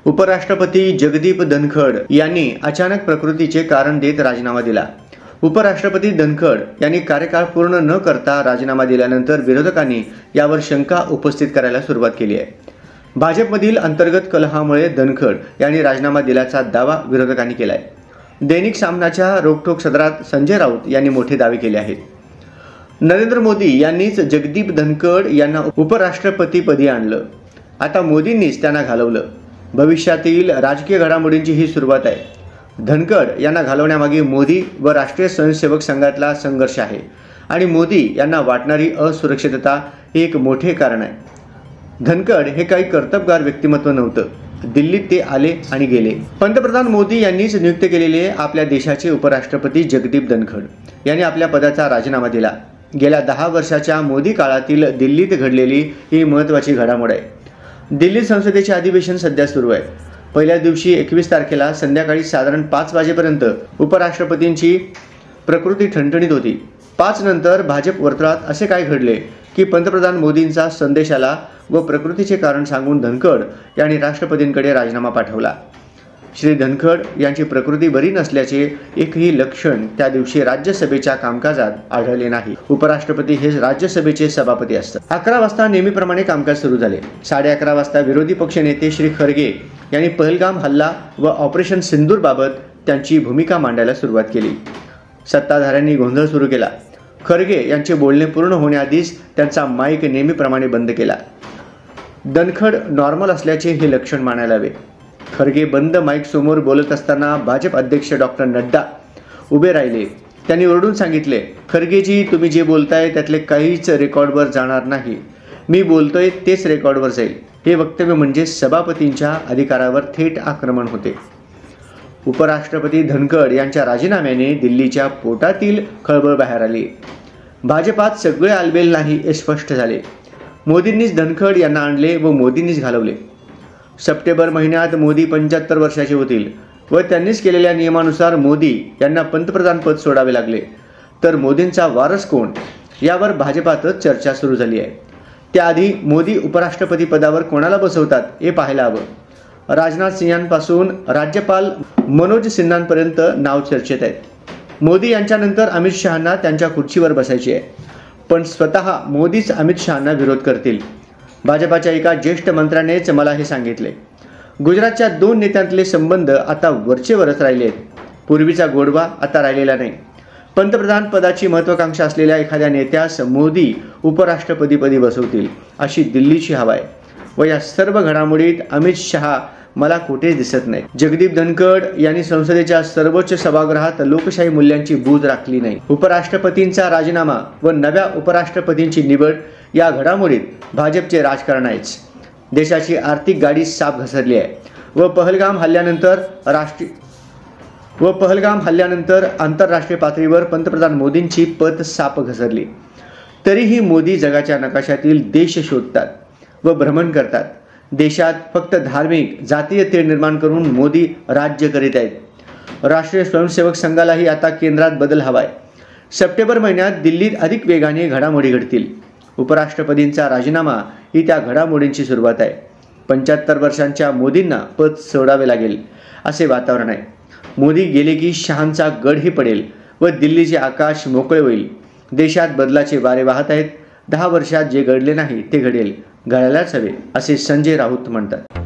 उपराष्ट्रपती जगदीप धनखड यांनी अचानक प्रकृतीचे कारण देत राजीनामा दिला। उपराष्ट्रपती धनखड यांनी कार्यकाळ पूर्ण न करता राजीनामा दिल्यानंतर विरोधकांनी यावर शंका उपस्थित करायला सुरुवात केली आहे। भाजपमधील अंतर्गत कलहामुळे धनखड यांनी राजीनामा दिल्याचा दावा विरोधकांनी केला आहे। दैनिक सामनाच्या रोखठोक सदरात संजय राऊत यांनी मोठे दावे केले आहेत। नरेंद्र मोदी यांनीच जगदीप धनखड यांना उपराष्ट्रपतीपदी आणलं, आता मोदींनीच त्यांना घालवलं। भविष्यातील राजकीय घडामोडींची ही सुरुवात आहे। धनखड यांना घालवण्यामागे मोदी व राष्ट्रीय स्वयंसेवक संघातला संघर्ष आहे आणि मोदी यांना वाटणारी असुरक्षितता हे एक मोठे कारण आहे। धनखड हे काही कर्तबगार व्यक्तिमत्व नव्हतं। दिल्लीत ते आले आणि गेले। पंतप्रधान मोदी यांनीच नियुक्त केलेले आपल्या देशाचे उपराष्ट्रपती जगदीप धनखड यांनी आपल्या पदाचा राजीनामा दिला। गेल्या 10 वर्षाच्या मोदी काळातील दिल्लीत घडलेली ही महत्त्वाची घडामोड आहे। दिल्ली संसदेचे अधिवेशन सध्या सुरू आहे। पहिल्या दिवशी 21 तारखेला संध्याकाळी साधारण 5 वाजेपर्यंत उपराष्ट्रपतींची प्रकृती ठणठणीत होती। 5 नंतर भाजप वर्तुळात असे काय घडले की पंतप्रधान मोदींचा संदेश आला व प्रकृतीचे कारण सांगून धनखड यांनी राष्ट्रपतींकडे राजीनामा पाठवला। श्री धनखड यांची प्रकृती बरी नसल्याचे एकही लक्षण त्या दिवशी राज्यसभेच्या कामकाजात आढळले नाही। उपराष्ट्रपती हे राज्यसभेचे सभापती असतात। 11 वाजता नेहमीप्रमाणे कामकाज सुरू झाले। 11:30 वाजता विरोधी पक्षनेते श्री खरगे यांनी पहलगाम हल्ला व ऑपरेशन सिंदूर बाबत त्यांची भूमिका मांडायला सुरुवात केली। सत्ताधाऱ्यांनी गोंधळ सुरू केला। खरगे यांचे बोलणे पूर्ण होण्याआधीच त्यांचा माईक नेहमीप्रमाणे बंद केला। धनखड नॉर्मल असल्याचे हे लक्षण मानायला हवे। खरगे बंद माईक समोर बोलत असताना भाजप अध्यक्ष डॉक्टर नड्डा उभे राहिले। त्यांनी ओरडून सांगितले, खरगेजी तुम्ही जे बोलताय त्यातले काहीच रेकॉर्डवर जाणार नाही। मी बोलतोय तेच रेकॉर्डवर जाईल। हे वक्तव्य म्हणजे सभापतींच्या अधिकारावर थेट आक्रमण होते। उपराष्ट्रपती धनखड यांच्या राजीनाम्याने दिल्लीच्या पोटातील खळबळ बाहेर आली। भाजपात सगळे आलबेल नाही हे स्पष्ट झाले। मोदींनीच धनखड यांना आणले व मोदींनीच घालवले। सप्टेंबर महिन्यात मोदी 75 वर्षाचे होतील व त्यांनीच केलेल्या नियमानुसार मोदी यांना पंतप्रधान पद सोडावे लागले। तर मोदींचा वारस कोण यावर भाजपातच चर्चा सुरू झाली आहे। त्याआधी मोदी उपराष्ट्रपती पदावर कोणाला बसवतात हे पाहायला हवं। राजनाथ सिंहांपासून राज्यपाल मनोज सिन्हांपर्यंत नाव चर्चेत आहेत। मोदी यांच्यानंतर अमित शहांना त्यांच्या खुर्चीवर बसायचे आहे, पण स्वतः मोदीच अमित शहांना विरोध करतील। भाजपाच्या एका ज्येष्ठ मंत्र्यानेच मला हे सांगितले। गुजरातच्या 2 नेत्यांतले संबंध आता वरचेवरच राहिले आहेत। पूर्वीचा गोडवा आता राहिलेला नाही। पंतप्रधान पदाची महत्त्वाकांक्षा असलेल्या एखाद्या नेत्यास मोदी उपराष्ट्रपतीपदी बसवतील अशी दिल्लीची हवा आहे व या सर्व घडामोडीत अमित शहा मला कुठेच दिसत नाही। जगदीप धनखड यांनी संसदेच्या सर्वोच्च सभागृहात लोकशाही मूल्यांची बूज राखली नाही। उपराष्ट्रपतींचा राजीनामा व नव्या उपराष्ट्रपतींची निवड या घडामोडीत भाजपचे राजकारण आहेच। देशाची आर्थिक गाडी साफ घसरली आहे व पहलगाम हल्ल्यानंतर आंतरराष्ट्रीय पातळीवर पंतप्रधान मोदींची पत साफ घसरली। तरीही मोदी जगाच्या नकाशातील देश शोधतात व भ्रमण करतात। देशात फक्त धार्मिक जातीय तेढ निर्माण करून मोदी राज्य करीत आहेत। राष्ट्रीय स्वयंसेवक संघालाही आता केंद्रात बदल हवाय। सप्टेंबर महिन्यात दिल्लीत अधिक वेगाने घडामोडी घडतील। उपराष्ट्रपतींचा राजीनामा ही त्या घडामोडींची सुरुवात आहे। 75 वर्षांच्या मोदींना पद सोडावे लागेल असे वातावरण आहे। मोदी गेले की शहांचा गडही पडेल व दिल्लीचे आकाश मोकळे होईल। देशात बदलाचे वारे वाहत आहेत। 10 वर्षात जे घडले नाही ते घडेल, घडायलाच हवे असे संजय राऊत म्हणतात।